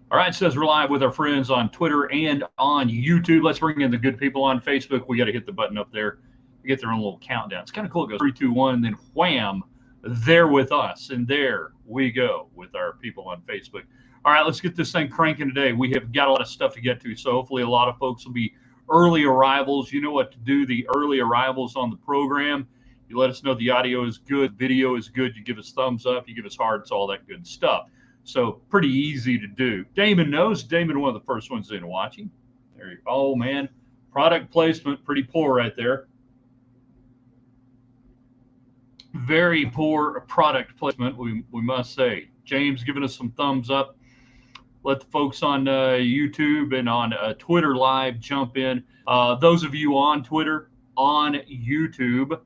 All right, it says we're live with our friends on Twitter and on YouTube. Let's bring in the good people on Facebook. We got to hit the button up there to get their own little countdown. It's kind of cool. It goes 3, 2, 1, and then wham, they're with us. And there we go with our people on Facebook. All right, let's get this thing cranking today. We have got a lot of stuff to get to, so hopefully a lot of folks will be early arrivals. You know what to do, the early arrivals on the program. You let us know the audio is good, video is good. You give us thumbs up, you give us hearts, all that good stuff. So pretty easy to do. Damon knows. Damon, one of the first ones in watching. There you go. Oh, man. Product placement, pretty poor right there. Very poor product placement, we must say. James giving us some thumbs up. Let the folks on YouTube and on Twitter Live jump in. Those of you on Twitter, on YouTube,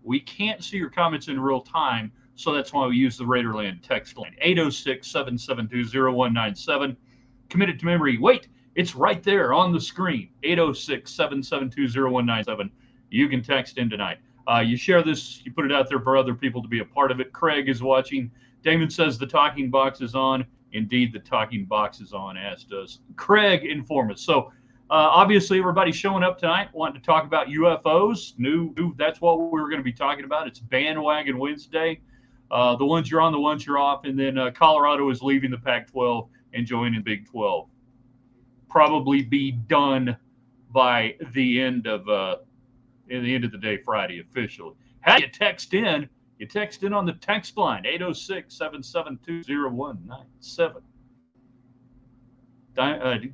we can't see your comments in real time. So that's why we use the Raiderland text line, 806-772-0197. Committed to memory. Wait, it's right there on the screen, 806-772-0197. You can text in tonight. You share this, you put it out there for other people to be a part of it. Craig is watching. Damon says the talking box is on. Indeed, the talking box is on, as does Craig inform us. So obviously, everybody's showing up tonight wanting to talk about UFOs. That's what we were going to be talking about. It's Bandwagon Wednesday. The ones you're on, the ones you're off, and then Colorado is leaving the Pac-12 and joining Big 12. Probably be done by the end of the day Friday officially. How do you text in? You text in on the text line, 806-772-0197.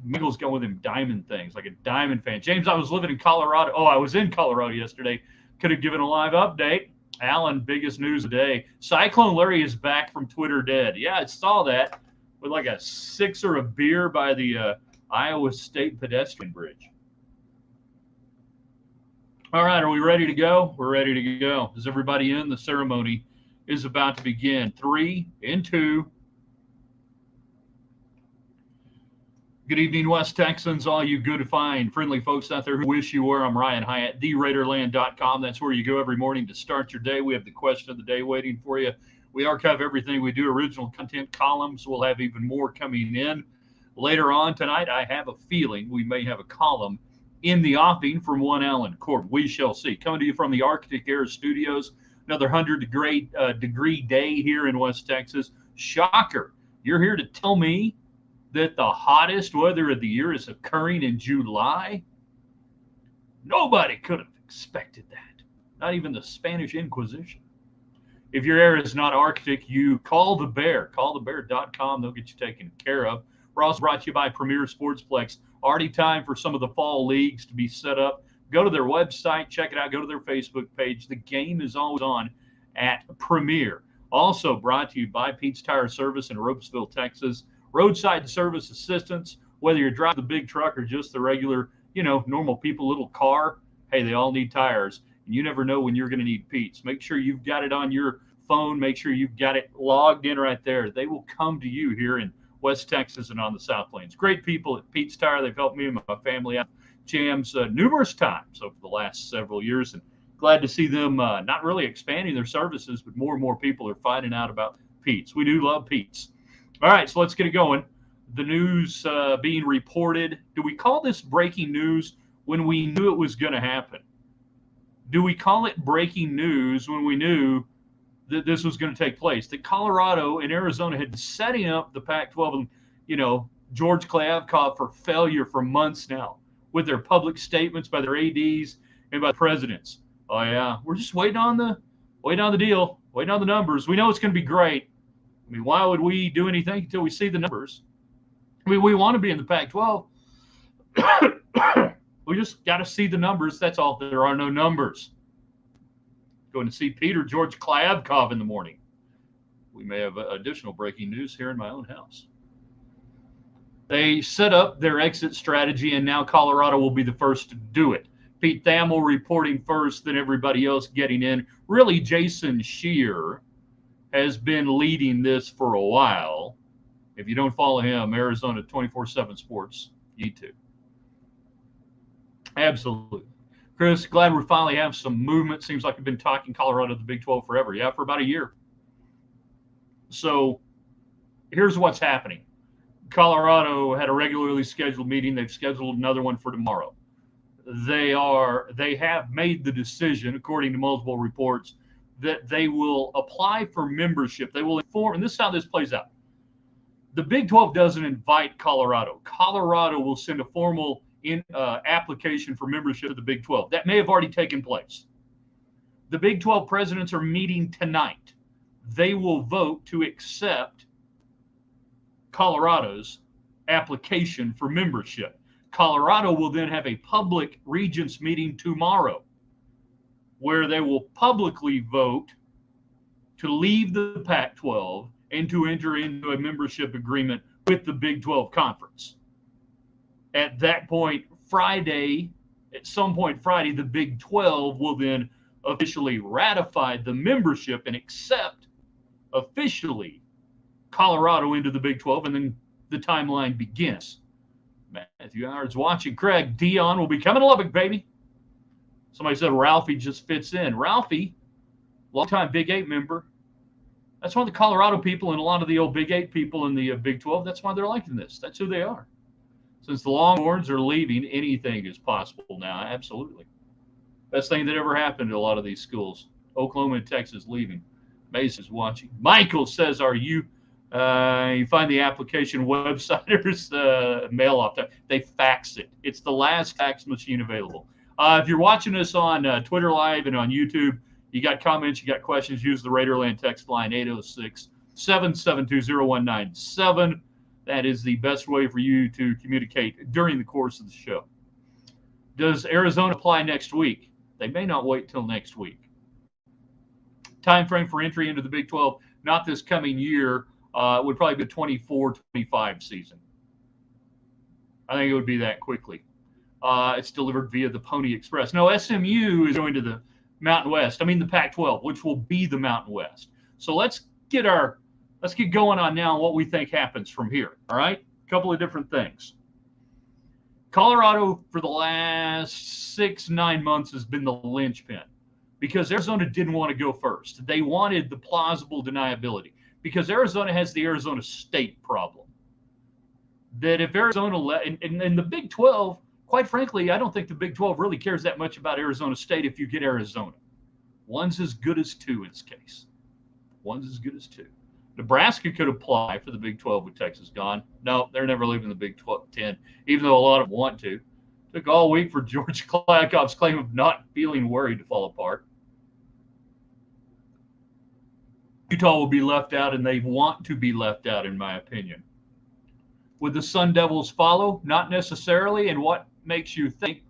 Michael's going with him diamond things, like a diamond fan. James, I was living in Colorado. Oh, I was in Colorado yesterday. Could have given a live update. Alan, biggest news of the day. Cyclone Larry is back from Twitter dead. Yeah, I saw that with like a sixer of beer by the Iowa State pedestrian bridge. All right, are we ready to go? We're ready to go. Is everybody in? The ceremony is about to begin. 3 and 2. Good evening, West Texans, all you good, fine, friendly folks out there who wish you were. I'm Ryan Hyatt, TheRaiderland.com. That's where you go every morning to start your day. We have the question of the day waiting for you. We archive everything we do, original content columns. We'll have even more coming in. Later on tonight, I have a feeling we may have a column in the offing from one Alan Corbin. We shall see. Coming to you from the Arctic Air Studios, another 100-degree day here in West Texas. Shocker. You're here to tell me that the hottest weather of the year is occurring in July? Nobody could have expected that. Not even the Spanish Inquisition. If your area is not Arctic, you call the Bear. Callthebear.com. They'll get you taken care of. We're also brought to you by Premier Sportsplex. Already time for some of the fall leagues to be set up. Go to their website. Check it out. Go to their Facebook page. The game is always on at Premier. Also brought to you by Pete's Tire Service in Ropesville, Texas. Roadside service assistance, whether you're driving the big truck or just the regular, normal people, little car, hey, they all need tires. And you never know when you're going to need Pete's. Make sure you've got it on your phone. Make sure you've got it logged in right there. They will come to you here in West Texas and on the South Plains. Great people at Pete's Tire. They've helped me and my family out jams numerous times over the last several years. And glad to see them not really expanding their services, but more and more people are finding out about Pete's. We do love Pete's. All right, so let's get it going. The news being reported. Do we call this breaking news when we knew it was going to happen? Do we call it breaking news when we knew that this was going to take place? That Colorado and Arizona had been setting up the Pac-12 and, George Kliavkoff for failure for months now with their public statements by their ADs and by the presidents. Oh, yeah, we're just waiting on the deal, waiting on the numbers. We know it's going to be great. I mean, why would we do anything until we see the numbers? I mean, we want to be in the Pac-12. We just got to see the numbers. That's all. There are no numbers. Going to see Peter George Kliavkoff in the morning. We may have additional breaking news here in my own house. They set up their exit strategy, and now Colorado will be the first to do it. Pete Thamel reporting first, then everybody else getting in. Really, Jason Scheer has been leading this for a while. If you don't follow him, Arizona 24/7 Sports, you need to. Absolutely. Chris, glad we finally have some movement. Seems like we've been talking Colorado to the Big 12 forever. Yeah, for about a year. So here's what's happening. Colorado had a regularly scheduled meeting. They've scheduled another one for tomorrow. They have made the decision, according to multiple reports, that they will apply for membership. They will inform, and this is how this plays out. The Big 12 doesn't invite Colorado. Colorado will send a formal application for membership to the Big 12. That may have already taken place. The Big 12 presidents are meeting tonight. They will vote to accept Colorado's application for membership. Colorado will then have a public regents meeting tomorrow where they will publicly vote to leave the Pac-12 and to enter into a membership agreement with the Big 12 Conference. At that point, at some point Friday, the Big 12 will then officially ratify the membership and accept officially Colorado into the Big 12, and then the timeline begins. Matthew Howard's watching. Craig, Dion will be coming to Lubbock, baby. Somebody said Ralphie just fits in. Ralphie, longtime Big 8 member. That's why the Colorado people and a lot of the old Big 8 people in the Big 12, that's why they're liking this. That's who they are. Since the Longhorns are leaving, anything is possible now. Absolutely. Best thing that ever happened to a lot of these schools. Oklahoma and Texas leaving. Mace is watching. Michael says, are you find the application website or mail off time? They fax it. It's the last fax machine available. If you're watching us on Twitter Live and on YouTube, you got comments, you got questions, use the Raiderland text line 806-772-0197. That is the best way for you to communicate during the course of the show. Does Arizona apply next week? They may not wait till next week. Time frame for entry into the Big 12, not this coming year. It would probably be the 24-25 season. I think it would be that quickly. It's delivered via the Pony Express. No, SMU is going to the Mountain West. I mean the Pac-12, which will be the Mountain West. So let's get going on now what we think happens from here. All right, a couple of different things. Colorado for the last 6-9 months has been the linchpin because Arizona didn't want to go first. They wanted the plausible deniability because Arizona has the Arizona State problem. That if Arizona and the Big 12, quite frankly, I don't think the Big 12 really cares that much about Arizona State if you get Arizona. One's as good as two in this case. One's as good as two. Nebraska could apply for the Big 12 with Texas gone. No, they're never leaving the Big 10, even though a lot of them want to. Took all week for George Klakoff's claim of not feeling worried to fall apart. Utah will be left out, and they want to be left out, in my opinion. Would the Sun Devils follow? Not necessarily. And what makes you think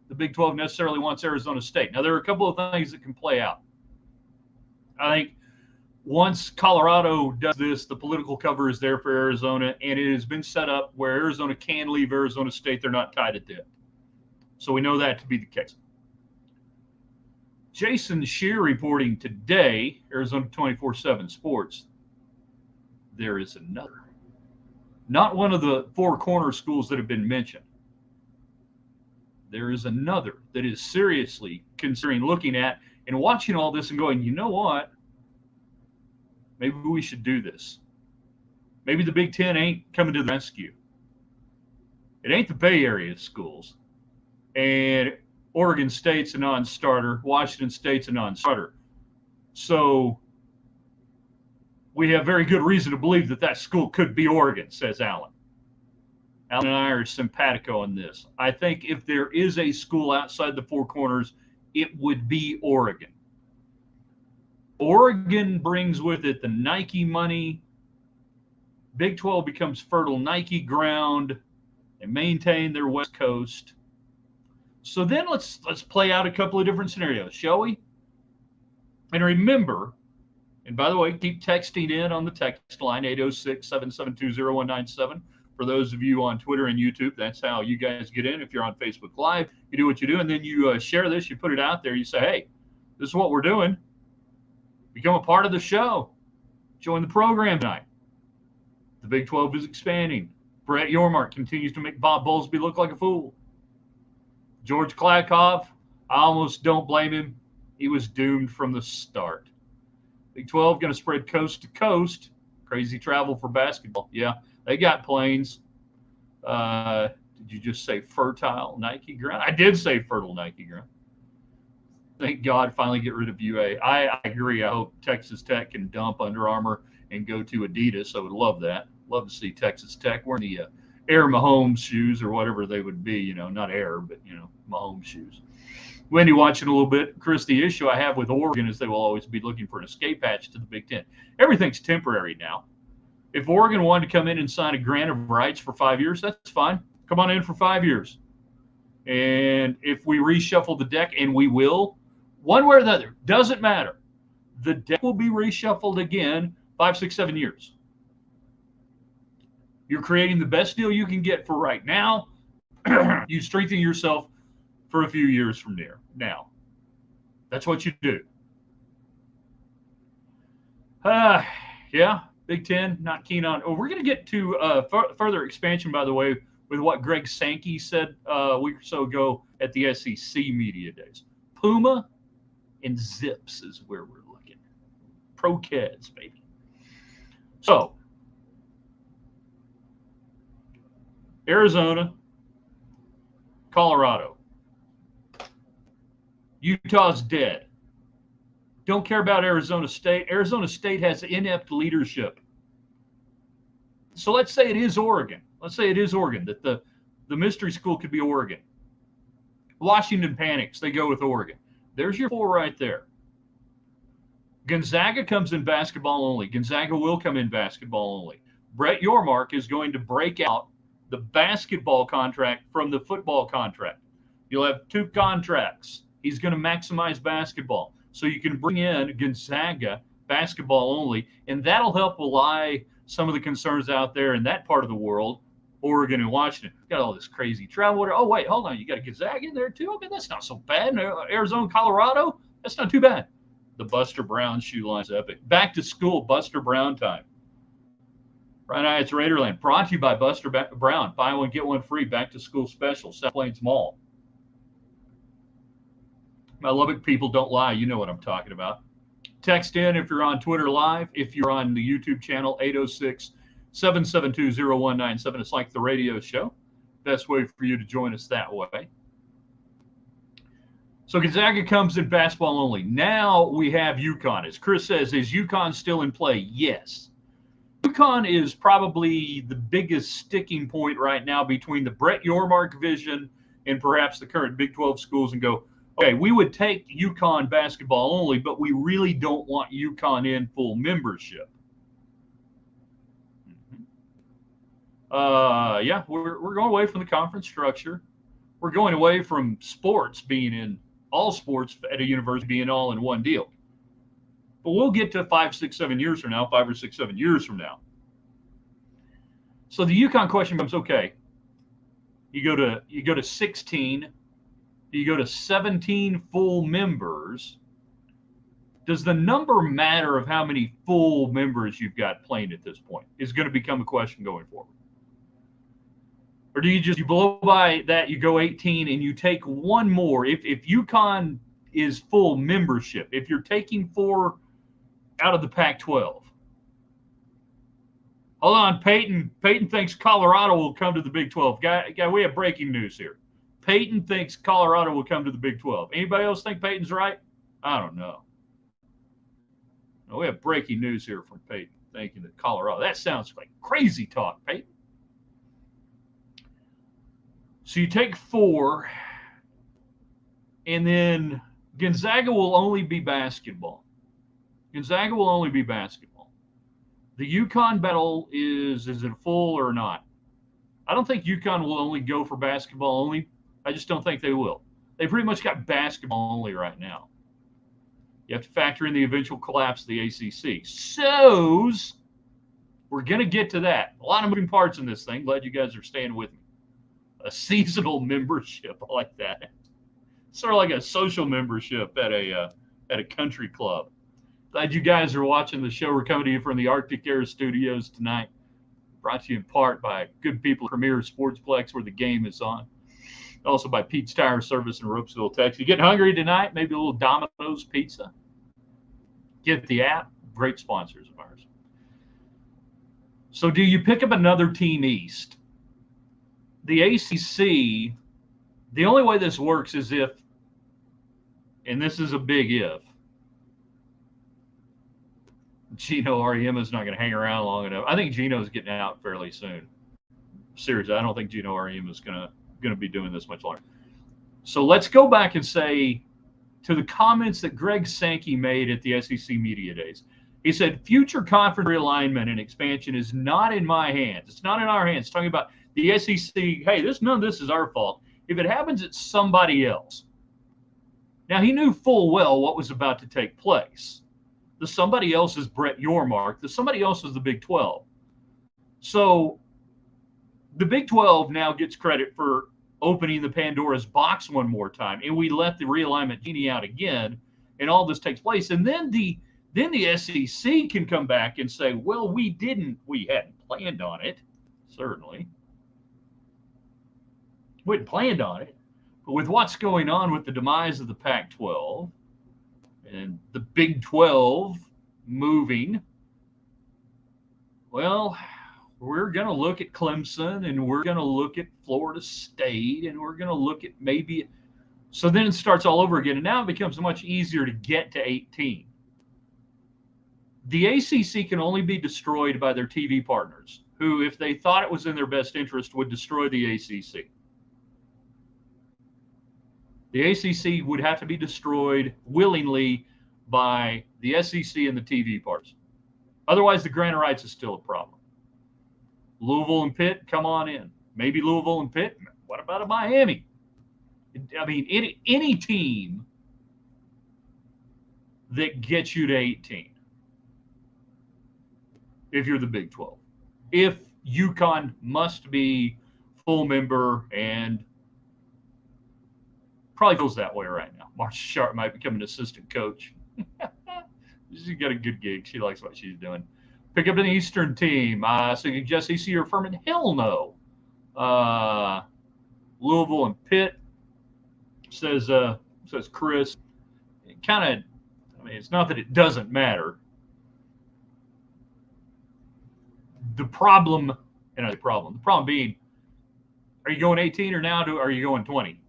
the Big 12 necessarily wants Arizona State? Now, there are a couple of things that can play out. I think once Colorado does this, the political cover is there for Arizona, and it has been set up where Arizona can leave Arizona State. They're not tied at the hip. So we know that to be the case. Jason Shear reporting today, Arizona 24/7 Sports. There is another. Not one of the four corner schools that have been mentioned. There is another that is seriously considering looking at and watching all this and going, you know what? Maybe we should do this. Maybe the Big 10 ain't coming to the rescue. It ain't the Bay Area schools. And Oregon State's a non-starter. Washington State's a non-starter. So we have very good reason to believe that school could be Oregon, says Alan. Alan and I are simpatico on this. I think if there is a school outside the four corners, it would be Oregon. Oregon brings with it the Nike money. Big 12 becomes fertile Nike ground. They maintain their West Coast. So then let's play out a couple of different scenarios, shall we? And remember, and by the way, keep texting in on the text line, 806-772-0197. For those of you on Twitter and YouTube, that's how you guys get in. If you're on Facebook Live, you do what you do, and then you share this, you put it out there, you say, hey, this is what we're doing. Become a part of the show. Join the program tonight. The Big 12 is expanding. Brett Yormark continues to make Bob Bowlesby look like a fool. George Klakoff, I almost don't blame him. He was doomed from the start. Big 12 going to spread coast to coast. Crazy travel for basketball. Yeah, They got planes. Did you just say fertile Nike ground? I did say fertile Nike ground. Thank God, finally get rid of UA. I agree. I hope Texas Tech can dump Under Armour and go to Adidas. I would love that. Love to see Texas Tech wearing the Air Mahomes shoes or whatever they would be. You know, not Air, but Mahomes shoes. Wendy watching a little bit. Chris, the issue I have with Oregon is they will always be looking for an escape hatch to the Big Ten. Everything's temporary now. If Oregon wanted to come in and sign a grant of rights for 5 years, that's fine. Come on in for 5 years. And if we reshuffle the deck, and we will, one way or the other, doesn't matter. The deck will be reshuffled again 5, 6, 7 years. You're creating the best deal you can get for right now. You strengthen yourself for a few years from there. Now, that's what you do. Yeah, Big Ten, not keen on. Oh, we're going to get to further expansion, by the way, with what Greg Sankey said a week or so ago at the SEC Media Days. Puma and Zips is where we're looking. Pro-Keds, baby. So, Arizona, Colorado. Utah's dead. Don't care about Arizona State. Arizona State has inept leadership. So let's say it is Oregon. Let's say it is Oregon, that the mystery school could be Oregon. Washington panics. They go with Oregon. There's your 4 right there. Gonzaga comes in basketball only. Gonzaga will come in basketball only. Brett Yormark is going to break out the basketball contract from the football contract. You'll have 2 contracts. He's going to maximize basketball. So you can bring in Gonzaga basketball only, and that'll help allay some of the concerns out there in that part of the world, Oregon and Washington. Got all this crazy travel. Oh, wait, hold on. You got a Gonzaga in there too? Okay, that's not so bad. Arizona, Colorado, that's not too bad. The Buster Brown shoe line's epic. Back to school, Buster Brown time. Right now, it's Raiderland. Brought to you by Buster Brown. Buy one, get one free. Back to school special. South Plains Mall. My Lubbock people don't lie. You know what I'm talking about. Text in if you're on Twitter Live. If you're on the YouTube channel, 806-772-0197. It's like the radio show. Best way for you to join us that way. So Gonzaga comes in basketball only. Now we have UConn. As Chris says, is UConn still in play? Yes. UConn is probably the biggest sticking point right now between the Brett Yormark vision and perhaps the current Big 12 schools and go, okay, we would take UConn basketball only, but we really don't want UConn in full membership. Yeah, we're going away from the conference structure. We're going away from sports being in all sports at a university being all in one deal. But we'll get to 5, 6, 7 years from now, 5 or 6, 7 years from now. So the UConn question becomes, okay, you go to 16. You go to 17 full members. Does the number matter of how many full members you've got playing at this point? Is going to become a question going forward. Or do you blow by that, you go 18 and you take one more? If UConn is full membership, if you're taking 4 out of the Pac-12. Hold on, Peyton. Peyton thinks Colorado will come to the Big 12. Guy, we have breaking news here. Peyton thinks Colorado will come to the Big 12. Anybody else think Peyton's right? I don't know. No, we have breaking news here from Peyton thinking that Colorado. That sounds like crazy talk, Peyton. So you take 4, and then Gonzaga will only be basketball. Gonzaga will only be basketball. The UConn battle is it full or not? I don't think UConn will only go for basketball only. I just don't think they will. They pretty much got basketball only right now. You have to factor in the eventual collapse of the ACC. So we're going to get to that. A lot of moving parts in this thing. Glad you guys are staying with me. A seasonal membership, I like that. Sort of like a social membership at a country club. Glad you guys are watching the show. We're coming to you from the Arctic Air Studios tonight. Brought to you in part by good people at Premier Sportsplex, where the game is on. Also by Pete's Tire Service in Ropesville, Texas. You getting hungry tonight? Maybe a little Domino's pizza? Get the app. Great sponsors of ours. So do you pick up another team east? The ACC, the only way this works is if, and this is a big if, Gino Auriemma is not going to hang around long enough. I think Gino's getting out fairly soon. Seriously, I don't think Gino Auriemma is going to be doing this much longer. So let's go back and say to the comments that Greg Sankey made at the SEC Media Days. He said, future conference realignment and expansion is not in my hands. It's not in our hands. Talking about the SEC, hey, none of this is our fault. If it happens, it's somebody else. Now, he knew full well what was about to take place. The somebody else is Brett Yormark. The somebody else is the Big 12. So the Big 12 now gets credit for opening the Pandora's box one more time, and we let the realignment genie out again, and all this takes place. And then the SEC can come back and say, well, we hadn't planned on it, certainly. We hadn't planned on it. But with what's going on with the demise of the Pac-12 and the Big 12 moving, well, we're going to look at Clemson, and we're going to look at Florida State, and we're going to look at maybe. So then it starts all over again, and now it becomes much easier to get to 18. The ACC can only be destroyed by their TV partners, who, if they thought it was in their best interest, would destroy the ACC. The ACC would have to be destroyed willingly by the SEC and the TV partners. Otherwise, the grant of rights is still a problem. Louisville and Pitt, come on in. Maybe Louisville and Pitt. What about a Miami? I mean, any team that gets you to 18, if you're the Big 12. If UConn must be full member, and probably feels that way right now. Marcia Sharp might become an assistant coach. She's got a good gig. She likes what she's doing. Pick up an Eastern team. So you just EC or Furman? Hell no. Louisville and Pitt, says Chris. It kind of, I mean, it's not that it doesn't matter. The problem being, are you going 18 or now are you going 20?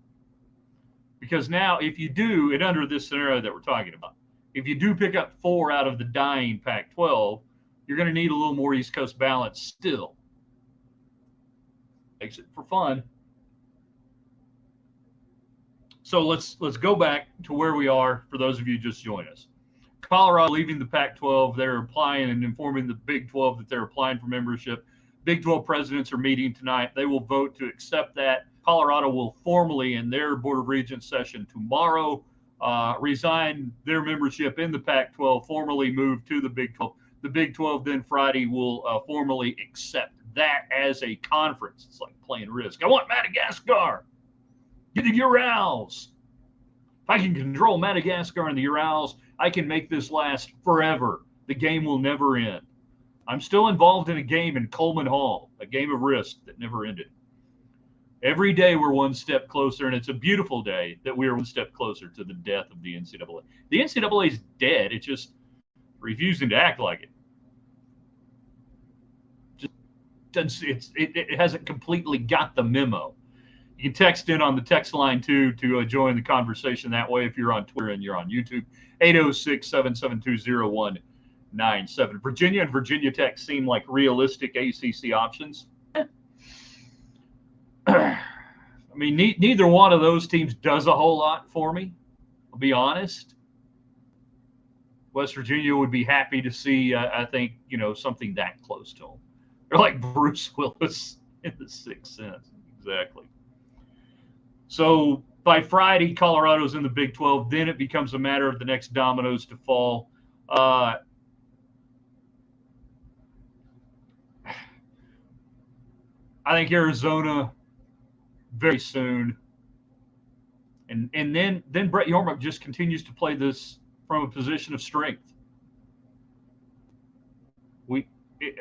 Because now, if you do it under this scenario that we're talking about, if you do pick up 4 out of the dying Pac-12, you're going to need a little more East Coast balance still. Makes it for fun. So let's go back to where we are for those of you just joined us. Colorado leaving the Pac-12. They're applying and informing the Big 12 that they're applying for membership. Big 12 presidents are meeting tonight. They will vote to accept that. Colorado will formally, in their Board of Regents session tomorrow, resign their membership in the Pac-12, formally move to the Big 12. The Big 12 then Friday will formally accept that as a conference. It's like playing Risk. I want Madagascar. Get the Urals. If I can control Madagascar and the Urals, I can make this last forever. The game will never end. I'm still involved in a game in Coleman Hall, a game of Risk that never ended. Every day we're one step closer, and it's a beautiful day that we are one step closer to the death of the NCAA. The NCAA is dead. It's just refusing to act like it. It hasn't completely got the memo. You can text in on the text line, too, to join the conversation that way if you're on Twitter and you're on YouTube. 806-772-0197. Virginia and Virginia Tech seem like realistic ACC options. I mean, neither one of those teams does a whole lot for me, I'll be honest. West Virginia would be happy to see, I think, something that close to them. They're like Bruce Willis in The Sixth Sense. Exactly. So by Friday, Colorado's in the Big 12. Then it becomes a matter of the next dominoes to fall. I think Arizona very soon. And then Brett Yormark just continues to play this from a position of strength.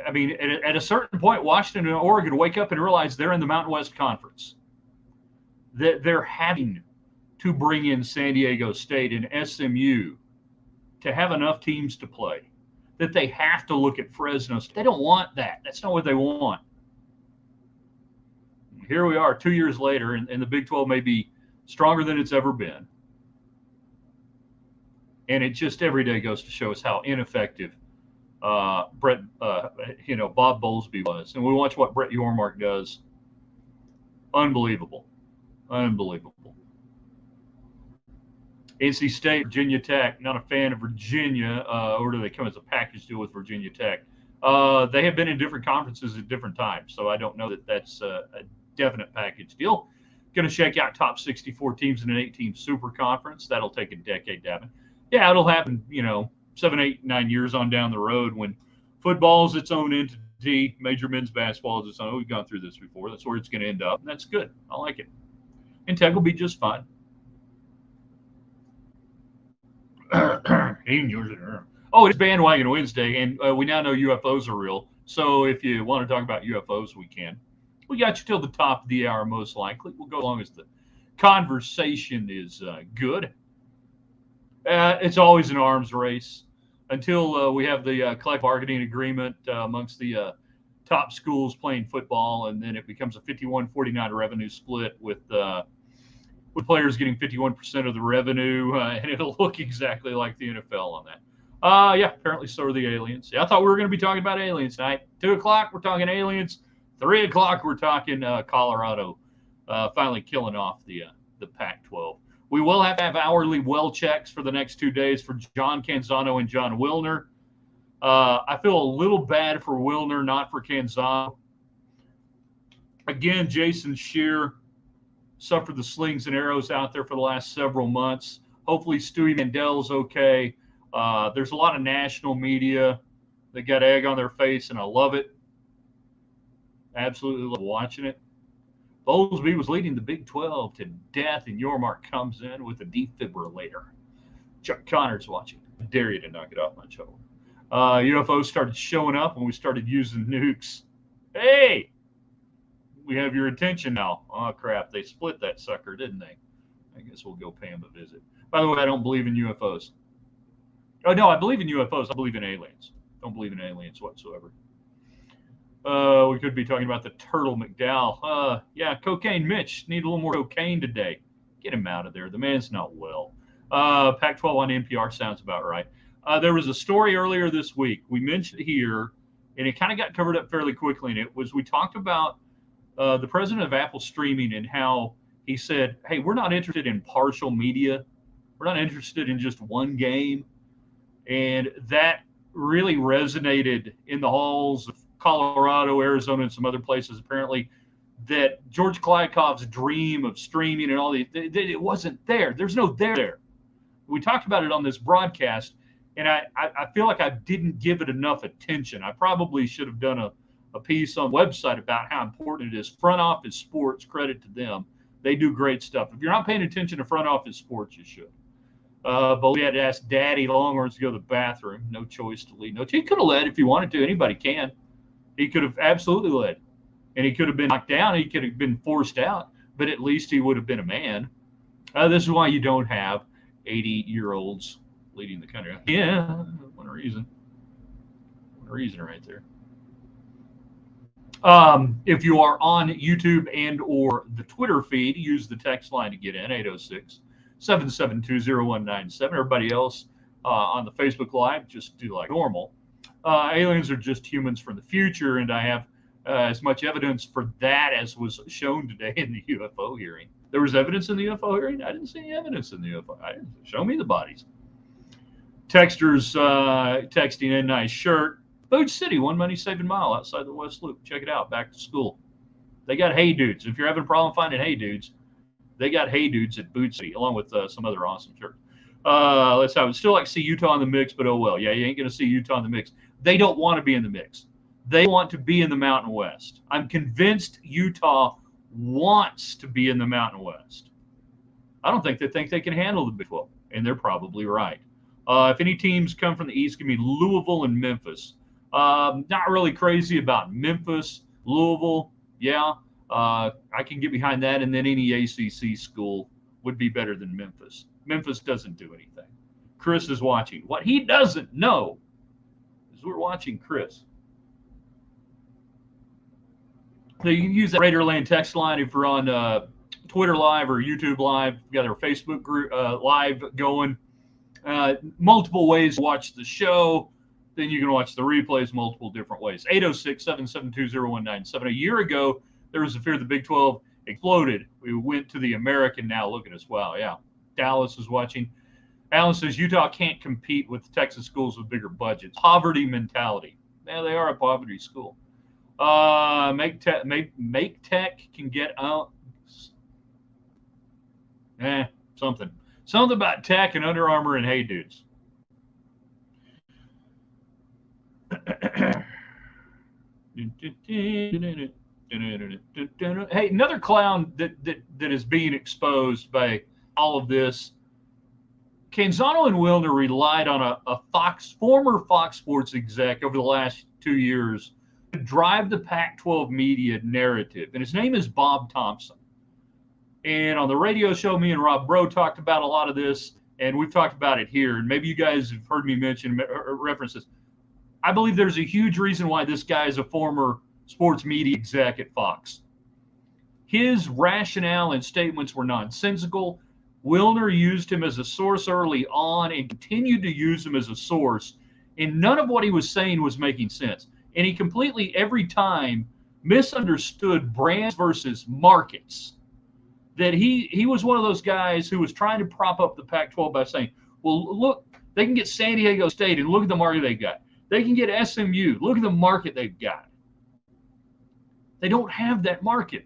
At a certain point, Washington and Oregon wake up and realize they're in the Mountain West Conference. That they're having to bring in San Diego State and SMU to have enough teams to play. that they have to look at Fresno. They don't want that. That's not what they want. Here we are 2 years later, and the Big 12 may be stronger than it's ever been. And it just every day goes to show us how ineffective Bob Bowlesby was. And we watch what Brett Yormark does. Unbelievable. Unbelievable. NC State, Virginia Tech, not a fan of Virginia, or do they come as a package deal with Virginia Tech? They have been in different conferences at different times, so I don't know that that's a definite package deal. Going to shake out top 64 teams in an 8-team super conference. That'll take a decade to happen. Yeah, it'll happen, 7, 8, 9 years on down the road when football is its own entity, major men's basketball is its own. We've gone through this before. That's where it's going to end up. And that's good. I like it. And Tech will be just fine. Oh, it's Bandwagon Wednesday, and we now know UFOs are real. So if you want to talk about UFOs, we can. We got you till the top of the hour, most likely. We'll go as long as the conversation is good. It's always an arms race until we have the collective bargaining agreement amongst the top schools playing football, and then it becomes a 51-49 revenue split with players getting 51% of the revenue, and it'll look exactly like the NFL on that. Yeah, apparently so are the aliens. Yeah, I thought we were going to be talking about aliens tonight. 2 o'clock, we're talking aliens. 3 o'clock, we're talking Colorado finally killing off the Pac-12. We will have to have hourly well checks for the next 2 days for John Canzano and John Wilner. I feel a little bad for Wilner, not for Canzano. Again, Jason Scheer suffered the slings and arrows out there for the last several months. Hopefully Stewie Mandel's okay. There's a lot of national media that got egg on their face, and I love it. Absolutely love watching it. Bowlesby was leading the Big 12 to death, and Yormark comes in with a defibrillator. Chuck Connor's watching. I dare you to knock it off my show. UFOs started showing up when we started using nukes. Hey, we have your attention now. Oh, crap. They split that sucker, didn't they? I guess we'll go pay them a visit. By the way, I don't believe in UFOs. Oh, no, I believe in UFOs. I believe in aliens. Don't believe in aliens whatsoever. We could be talking about the Turtle McDowell. Yeah, Cocaine Mitch. Need a little more cocaine today. Get him out of there. The man's not well. Pac-12 on NPR sounds about right. There was a story earlier this week. We mentioned here, and it kind of got covered up fairly quickly, and it was we talked about the president of Apple Streaming and how he said, hey, we're not interested in partial media. We're not interested in just one game. And that really resonated in the halls of Colorado, Arizona, and some other places, apparently, that George Kliakoff's dream of streaming and all it wasn't there. There's no there. We talked about it on this broadcast, and I feel like I didn't give it enough attention. I probably should have done a piece on the website about how important it is. Front office sports, credit to them. They do great stuff. If you're not paying attention to front office sports, you should. But we had to ask Daddy Longhorns to go to the bathroom. No choice to lead. No, he could have led if he wanted to. Anybody can. He could have absolutely led. And he could have been knocked down. He could have been forced out. But at least he would have been a man. This is why you don't have 80-year-olds leading the country. Yeah, one reason. One reason right there. If you are on YouTube and or the Twitter feed, use the text line to get in, 806-772-0197. Everybody else on the Facebook Live, just do like normal. Aliens are just humans from the future, and I have as much evidence for that as was shown today in the UFO hearing. There was evidence in the UFO hearing? I didn't see any evidence in the UFO. Show me the bodies. Texters texting in, nice shirt. Food City, 1 money saving mile outside the West Loop. Check it out. Back to school. They got Hey Dudes. If you're having a problem finding Hey Dudes, they got Hey Dudes at Food City, along with some other awesome shirts. Let's have it. Still like to see Utah in the mix, but oh well. Yeah, you ain't going to see Utah in the mix. They don't want to be in the mix. They want to be in the Mountain West. I'm convinced Utah wants to be in the Mountain West. I don't think they can handle the Big 12, and they're probably right. If any teams come from the East, give me Louisville and Memphis. Not really crazy about Memphis, Louisville. Yeah, I can get behind that. And then any ACC school would be better than Memphis. Memphis doesn't do anything. Chris is watching. What he doesn't know Because we're watching Chris. So you can use that Raiderland text line if you're on Twitter Live or YouTube Live. We've got our Facebook group Live going. Multiple ways to watch the show. Then you can watch the replays multiple different ways. 806-772-0197. A year ago, there was a fear the Big 12 exploded. We went to the American. Now look at us. Wow, yeah. Dallas is watching. Alan says Utah can't compete with Texas schools with bigger budgets. Poverty mentality. Yeah, they are a poverty school. Make Tech can get out. Something about Tech and Under Armour and Hey Dudes. Hey, another clown that is being exposed by all of this. Canzano and Wilner relied on a former Fox Sports exec over the last 2 years to drive the Pac-12 media narrative, and his name is Bob Thompson. And on the radio show, me and Rob Bro talked about a lot of this, and we've talked about it here. And maybe you guys have heard me mention references. I believe there's a huge reason why this guy is a former sports media exec at Fox. His rationale and statements were nonsensical. Wilner used him as a source early on and continued to use him as a source, and none of what he was saying was making sense. And he completely, every time, misunderstood brands versus markets. That he was one of those guys who was trying to prop up the Pac-12 by saying, well, look, they can get San Diego State, and look at the market they got. They can get SMU. Look at the market they've got. They don't have that market.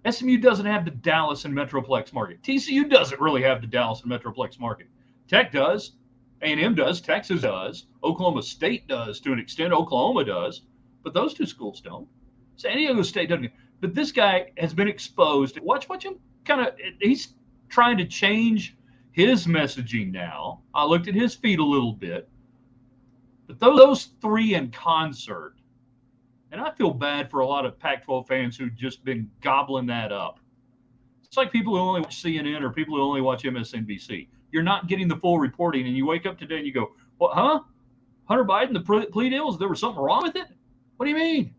SMU doesn't have the Dallas and Metroplex market. TCU doesn't really have the Dallas and Metroplex market. Tech does. A&M does. Texas does. Oklahoma State does to an extent. Oklahoma does. But those two schools don't. San Diego State doesn't. But this guy has been exposed. Watch him he's trying to change his messaging now. I looked at his feed a little bit. But those three in concert, and I feel bad for a lot of Pac-12 fans who've just been gobbling that up. It's like people who only watch CNN or people who only watch MSNBC. You're not getting the full reporting, and you wake up today and you go, "What? Huh? Hunter Biden, the plea deals? There was something wrong with it? What do you mean?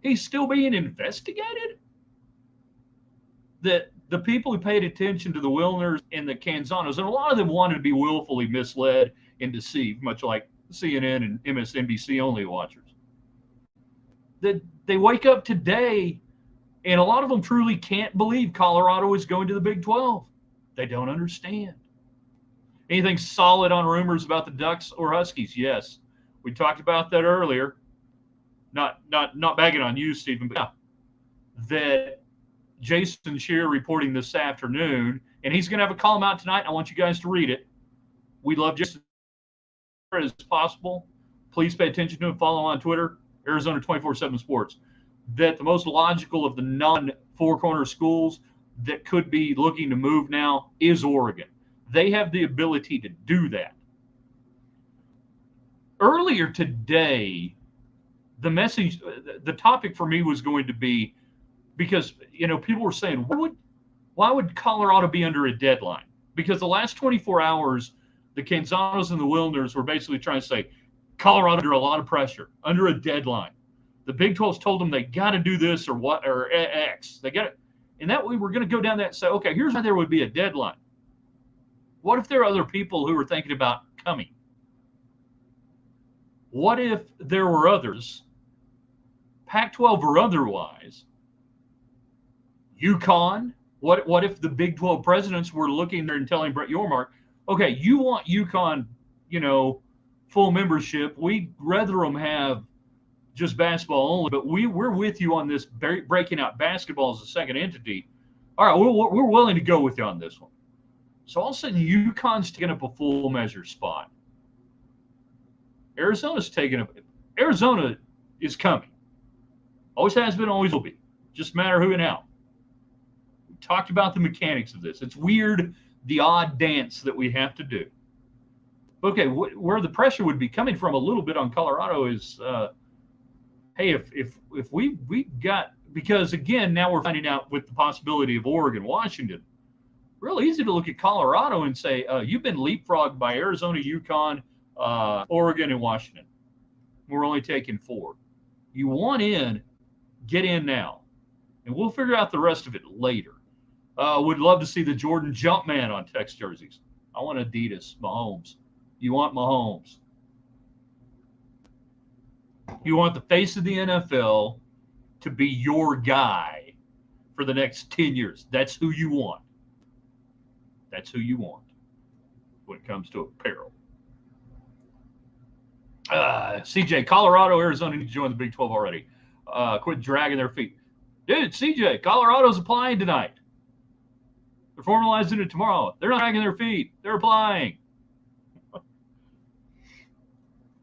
He's still being investigated?" That the people who paid attention to the Wilners and the Canzanos, and a lot of them wanted to be willfully misled and deceived, much like CNN and MSNBC only watchers. That they wake up today, and a lot of them truly can't believe Colorado is going to the Big 12. They don't understand. Anything solid on rumors about the Ducks or Huskies? Yes. We talked about that earlier. Not bagging on you, Stephen, but yeah, that Jason Shearer reporting this afternoon, and he's going to have a column out tonight. I want you guys to read it. We love Jason as possible. Please pay attention to him. Follow him on Twitter, Arizona 24/7 Sports. That the most logical of the non-four corner schools that could be looking to move now is Oregon. They have the ability to do that. Earlier today, the message, the topic for me was going to be, because people were saying, why would Colorado be under a deadline? Because the last 24 hours, the Canzanos and the Wilners were basically trying to say, Colorado under a lot of pressure, under a deadline. The Big 12's told them they got to do this or X. They got it. And that way we're going to go down that and say, okay, here's why there would be a deadline. What if there are other people who are thinking about coming? What if there were others, Pac-12 or otherwise, UConn? What if the Big 12 presidents were looking there and telling Brett Yormark, okay, you want UConn, full membership. We'd rather them have just basketball only, but we're with you on this breaking out basketball as a second entity. All right, we're willing to go with you on this one. So all of a sudden, UConn's taking up a full measure spot. Arizona's taking up. Arizona is coming. Always has been, always will be. Just a matter of who and how. We talked about the mechanics of this. It's weird, the odd dance that we have to do. Okay, where the pressure would be coming from a little bit on Colorado is, hey, if we got, because again, now we're finding out with the possibility of Oregon, Washington, real easy to look at Colorado and say, you've been leapfrogged by Arizona, UConn, Oregon and Washington. We're only taking 4. You want in, get in now. And we'll figure out the rest of it later. Would love to see the Jordan Jumpman on text jerseys. I want Adidas, Mahomes. You want Mahomes. You want the face of the NFL to be your guy for the next 10 years. That's who you want. That's who you want when it comes to apparel. CJ, Colorado, Arizona need to join the Big 12 already. Quit dragging their feet. Dude, CJ, Colorado's applying tonight. They're formalizing it tomorrow. They're not dragging their feet. They're applying.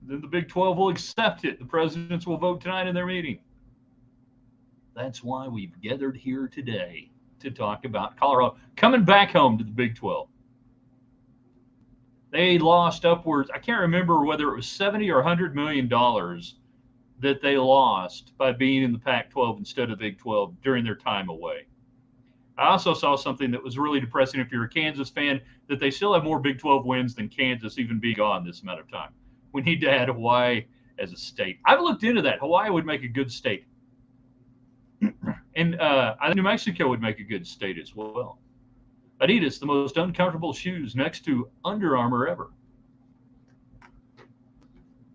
Then the Big 12 will accept it. The presidents will vote tonight in their meeting. That's why we've gathered here today to talk about Colorado coming back home to the Big 12. They lost upwards, I can't remember whether it was $70 or $100 million that they lost by being in the Pac-12 instead of the Big 12 during their time away. I also saw something that was really depressing if you're a Kansas fan, that they still have more Big 12 wins than Kansas even being gone this amount of time. We need to add Hawaii as a state. I've looked into that. Hawaii would make a good state. And I think New Mexico would make a good state as well. Adidas, the most uncomfortable shoes next to Under Armour ever.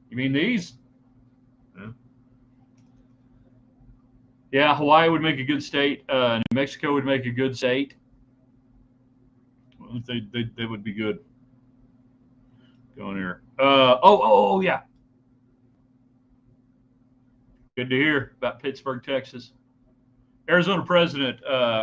You mean these? Yeah, Hawaii would make a good state. New Mexico would make a good state. Well, they would be good. Going here. Oh, yeah. Good to hear about Pittsburgh, Texas. Arizona president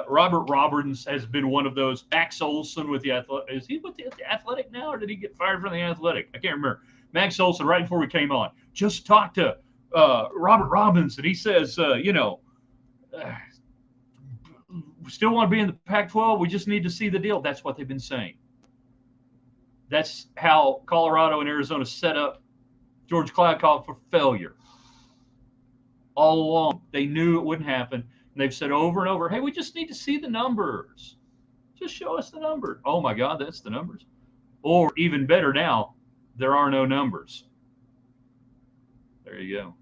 Robert Roberts has been one of those. Max Olson with the Athletic. Is he with the Athletic now, or did he get fired from the Athletic? I can't remember. Max Olson, right before we came on, just talked to Robert Robbins, and he says, we still want to be in the Pac-12. We just need to see the deal. That's what they've been saying. That's how Colorado and Arizona set up George Cladcott for failure. All along, they knew it wouldn't happen. And they've said over and over, hey, we just need to see the numbers. Just show us the numbers. Oh, my God, that's the numbers. Or even better now, there are no numbers. There you go.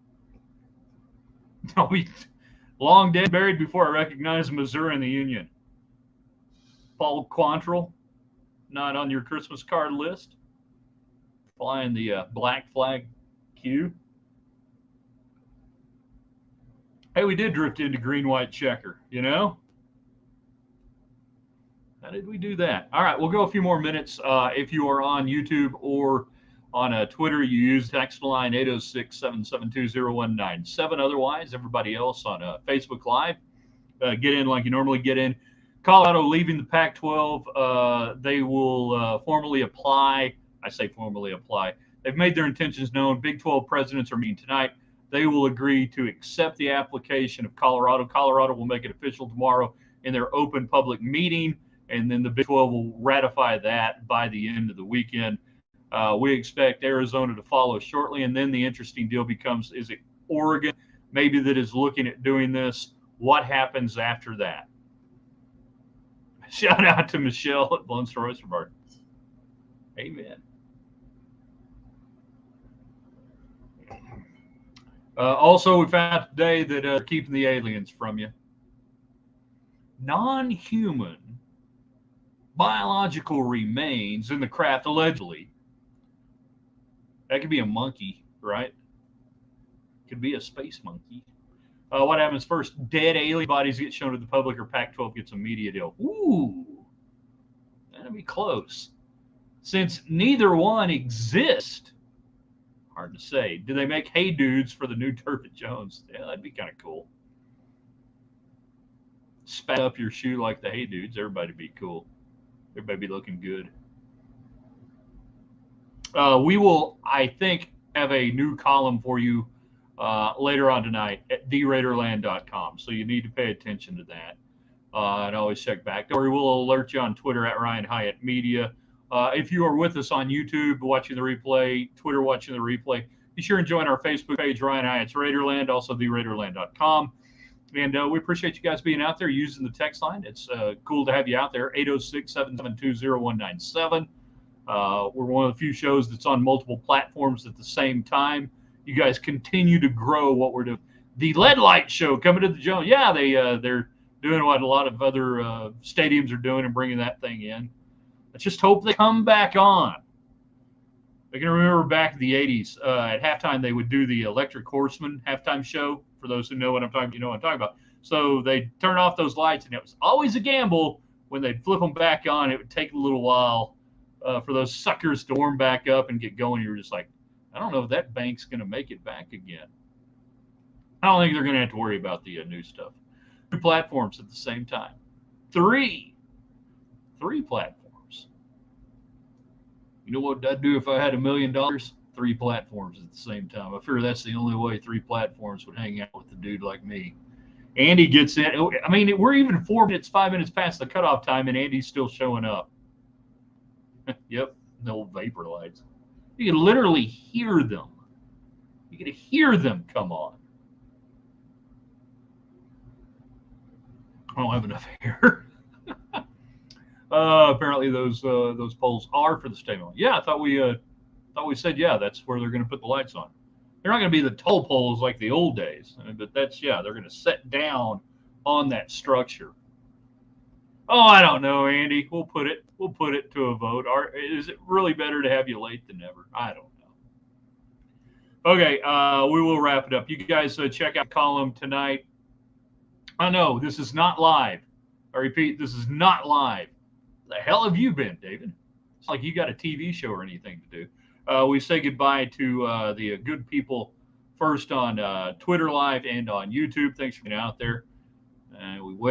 I'll be long dead buried before I recognize Missouri in the Union. Paul Quantrill, not on your Christmas card list. Flying the black flag Q. Hey, we did drift into green-white checker, you know? How did we do that? All right, we'll go a few more minutes. If you are on YouTube or on Twitter, you use text line 806-772-0197. Otherwise, everybody else on Facebook Live, get in like you normally get in. Colorado leaving the Pac-12. They will formally apply. I say formally apply. They've made their intentions known. Big 12 presidents are meeting tonight. They will agree to accept the application of Colorado. Colorado will make it official tomorrow in their open public meeting, and then the Big 12 will ratify that by the end of the weekend. We expect Arizona to follow shortly, and then the interesting deal becomes, is it Oregon maybe that is looking at doing this? What happens after that? Shout out to Michelle at Lone Star Oyster Bar. Amen. Also, we found today that they're keeping the aliens from you. Non-human biological remains in the craft, allegedly. That could be a monkey, right? Could be a space monkey. What happens first? Dead alien bodies get shown to the public, or Pac-12 gets a media deal. Ooh, that'd be close. Since neither one exist, hard to say. Do they make Hey Dudes for the new Turf at Jones? Yeah, that'd be kind of cool. Spat up your shoe like the Hey Dudes. Everybody'd be cool. Everybody be looking good. We will, I think, have a new column for you later on tonight at theraiderland.com. So you need to pay attention to that. And always check back. Don't worry, we'll alert you on Twitter at Ryan Hyatt Media. If you are with us on YouTube watching the replay, Twitter watching the replay, be sure and join our Facebook page, Ryan Hyatt's Raiderland, also theraiderland.com. And we appreciate you guys being out there using the text line. It's cool to have you out there, 806-772-0197. We're one of the few shows that's on multiple platforms at the same time. You guys continue to grow what we're doing. The LED Light Show coming to the Jones. Yeah, they're doing what a lot of other stadiums are doing and bringing that thing in. Let's just hope they come back on. I can remember back in the 80s, at halftime, they would do the Electric Horseman halftime show. For those who know what I'm talking, you know what I'm talking about. So they'd turn off those lights, and it was always a gamble. When they'd flip them back on, it would take a little while for those suckers to warm back up and get going. You're just like, I don't know if that bank's going to make it back again. I don't think they're going to have to worry about the new stuff. 2 platforms at the same time. 3 platforms. You know what I'd do if I had $1 million? 3 platforms at the same time. I figure that's the only way 3 platforms would hang out with a dude like me. Andy gets in. I mean, we're even 4 minutes, 5 minutes past the cutoff time, and Andy's still showing up. Yep, the old vapor lights. You can literally hear them. You can hear them come on. I don't have enough hair. Apparently, those poles are for the stadium. Yeah, I thought we said that's where they're going to put the lights on. They're not going to be the tall poles like the old days, but they're going to set down on that structure. Oh, I don't know, Andy. We'll put it to a vote. Is it really better to have you late than never? I don't know. Okay, we will wrap it up. You guys check out the column tonight. I know this is not live. I repeat, this is not live. The hell have you been, David? It's like you got a TV show or anything to do. We say goodbye to the good people first on Twitter Live and on YouTube. Thanks for being out there. We wait.